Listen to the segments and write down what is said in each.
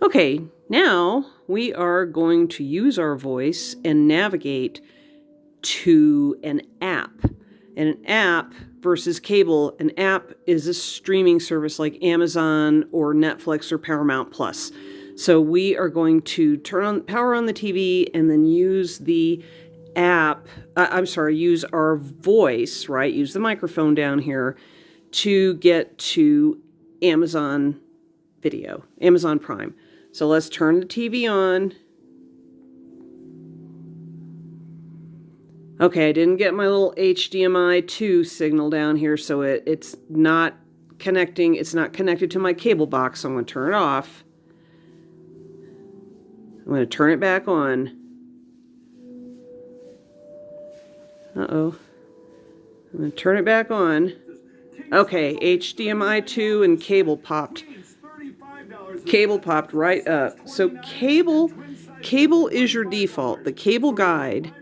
Okay, now we are going to use our voice and navigate to an app. And an app versus cable, an app is a streaming service like Amazon or Netflix or Paramount Plus. So we are going to power on the TV and then use the app, use our voice, right? Use the microphone down here to get to Amazon Video, Amazon Prime. So let's turn the TV on. Okay, I didn't get my little HDMI 2 signal down here, so it's not connecting. It's not connected to my cable box, so I'm going to turn it off. I'm going to turn it back on. Uh-oh. I'm going to turn it back on. Okay, HDMI 2 and cable popped. Cable popped right up. So cable is your default. The cable guide,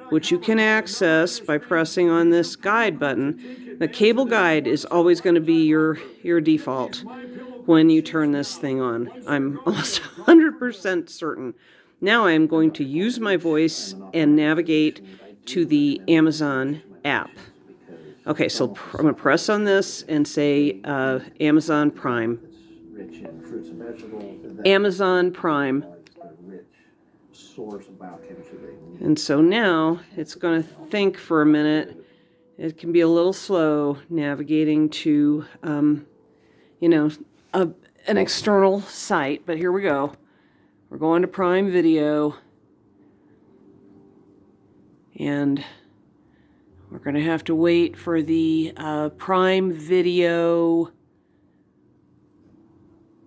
which you can access by pressing on this guide button. The cable guide is always going to be your default when you turn this thing on. I'm almost 100% certain. Now I'm going to use my voice and navigate to the Amazon app. Okay, so I'm going to press on this and say Amazon Prime. Amazon Prime. And so now it's going to think for a minute. It can be a little slow navigating to, an external site, but here we go. We're going to Prime Video. And we're going to have to wait for the Prime Video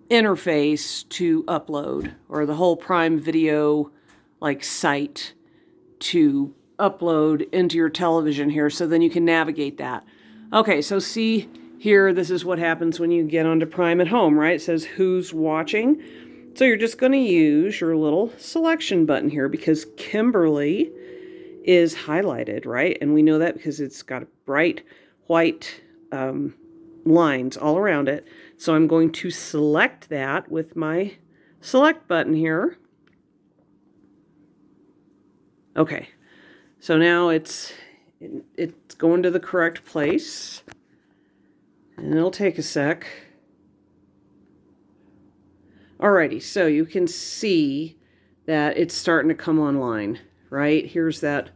interface to upload, or the whole Prime Video site to upload into your television here, so then you can navigate that. Okay, so see here, this is what happens when you get onto Prime at home, right? It says who's watching. So you're just going to use your little selection button here because Kimberly is highlighted, right? And we know that because it's got bright white lines all around it. So I'm going to select that with my select button here. Okay, so now it's going to the correct place, and it'll take a sec. Alrighty, so you can see that it's starting to come online, right? Here's that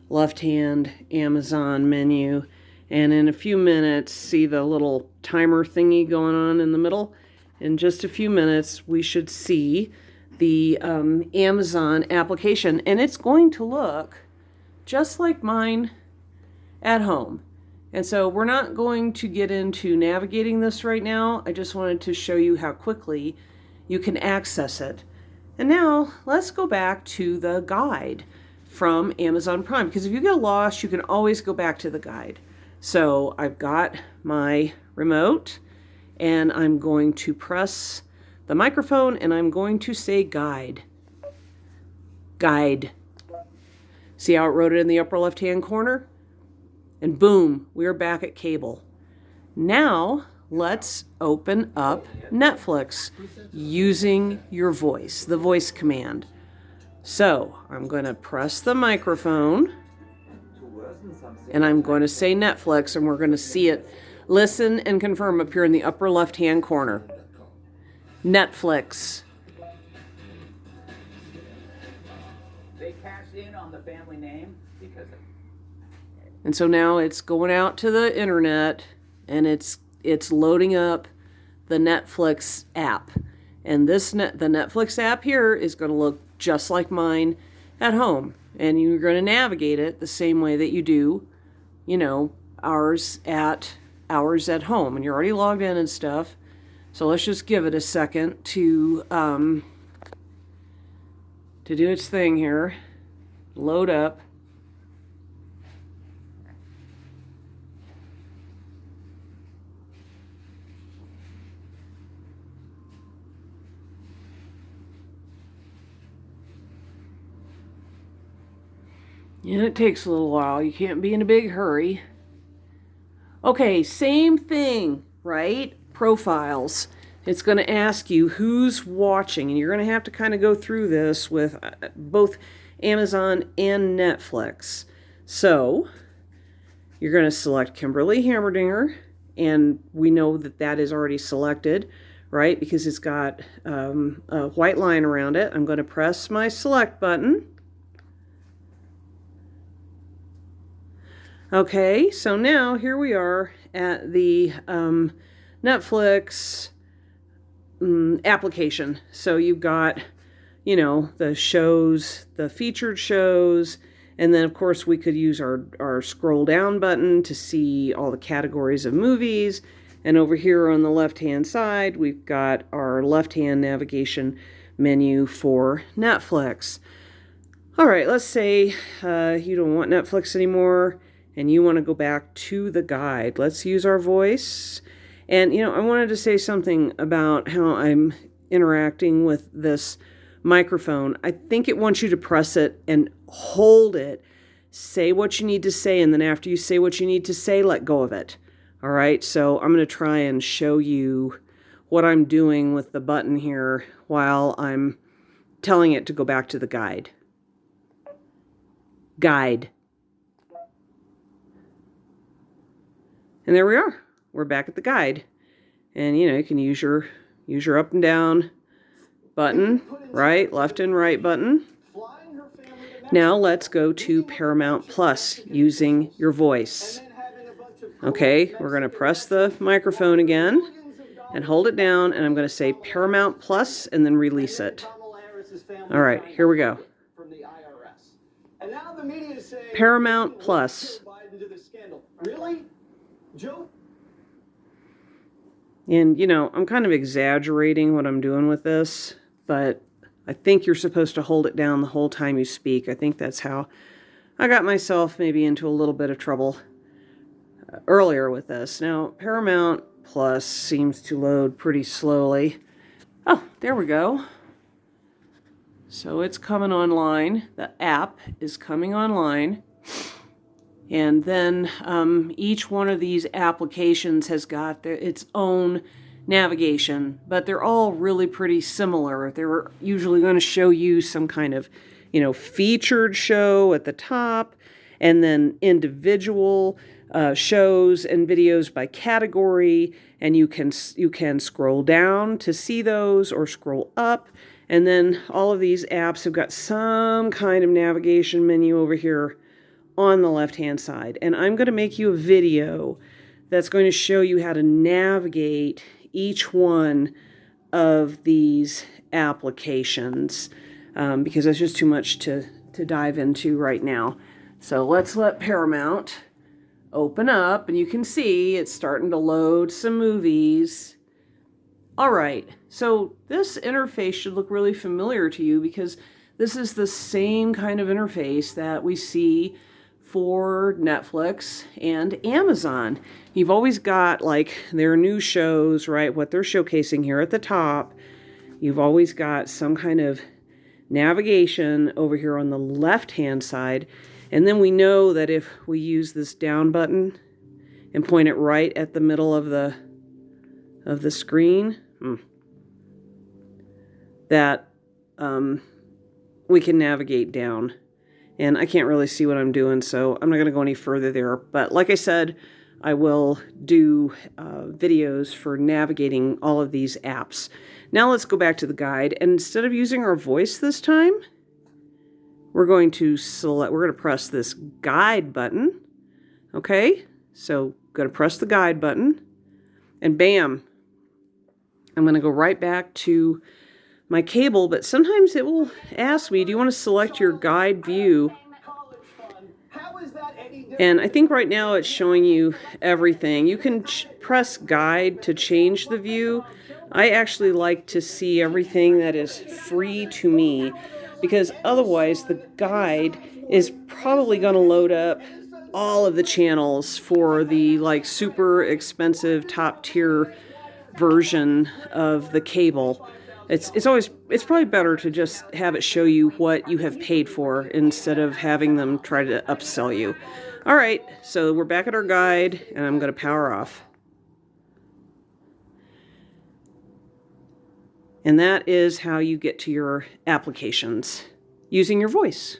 left-hand Amazon menu, and in a few minutes, see the little timer thingy going on in the middle? In just a few minutes, we should see the Amazon application, and it's going to look just like mine at home. And so we're not going to get into navigating this right now. I just wanted to show you how quickly you can access it. And now let's go back to the guide from Amazon Prime, because if you get lost, you can always go back to the guide. So I've got my remote, and I'm going to press the microphone, and I'm going to say guide. Guide. See how it wrote it in the upper left-hand corner? And boom, we're back at cable. Now, let's open up Netflix using your voice, the voice command. So, I'm going to press the microphone, and I'm going to say Netflix, and we're going to see it listen and confirm up here in the upper left-hand corner. Netflix. They cashed in on the family name because And so now it's going out to the internet, and it's loading up the Netflix app. And the Netflix app here is going to look just like mine at home. And you're going to navigate it the same way that you do, ours at home. And you're already logged in and stuff. So let's just give it a second to do its thing here. Load up. And it takes a little while. You can't be in a big hurry. Okay, same thing, right? Profiles. it's going to ask you who's watching, and you're going to have to kind of go through this with both Amazon and Netflix. So you're going to select Kimberly Hammerdinger, and we know that that is already selected, right? Because it's got a white line around it. I'm going to press my select button. Okay, so now here we are at the Netflix application. So you've got, you know, the shows, the featured shows, and then of course we could use our scroll down button to see all the categories of movies. And over here on the left hand side, we've got our left hand navigation menu for Netflix. All right, let's say you don't want Netflix anymore and you want to go back to the guide. Let's use our voice. And, you know, I wanted to say something about how I'm interacting with this microphone. I think it wants you to press it and hold it. Say what you need to say, and then after you say what you need to say, let go of it. All right, so I'm going to try and show you what I'm doing with the button here while I'm telling it to go back to the guide. Guide. And there we are. We're back at the guide. And you know, you can use your up and down button, right, left and right button. Now let's go to Paramount Plus using your voice. Okay, we're going to press the microphone again and hold it down, and I'm going to say Paramount Plus and then release it. All right, here we go. Paramount Plus. Really? Joe? And, you know, I'm kind of exaggerating what I'm doing with this, but I think you're supposed to hold it down the whole time you speak. I think that's how I got myself maybe into a little bit of trouble earlier with this. Now, Paramount Plus seems to load pretty slowly. Oh, there we go. So it's coming online. The app is coming online. And then each one of these applications has got its own navigation, but they're all really pretty similar. They're usually going to show you some kind of, you know, featured show at the top, and then individual shows and videos by category, and you can scroll down to see those or scroll up. And then all of these apps have got some kind of navigation menu over here on the left-hand side. And I'm going to make you a video that's going to show you how to navigate each one of these applications because it's just too much to dive into right now. So let's let Paramount open up, and you can see it's starting to load some movies. All right, so this interface should look really familiar to you because this is the same kind of interface that we see for Netflix and Amazon. You've always got like their new shows, right? What they're showcasing here at the top. You've always got some kind of navigation over here on the left-hand side. And then we know that if we use this down button and point it right at the middle of the screen, that we can navigate down. And I can't really see what I'm doing, so I'm not going to go any further there. But like I said, I will do videos for navigating all of these apps. Now let's go back to the guide. And instead of using our voice this time, we're going to press this guide button. Okay, so going to press the guide button. And bam, I'm going to go right back to my cable, but sometimes it will ask me, do you want to select your guide view? And I think right now it's showing you everything. You can press guide to change the view. I actually like to see everything that is free to me because otherwise the guide is probably going to load up all of the channels for the like super expensive top tier version of the cable. It's probably better to just have it show you what you have paid for instead of having them try to upsell you. All right, so we're back at our guide, and I'm going to power off. And that is how you get to your applications using your voice.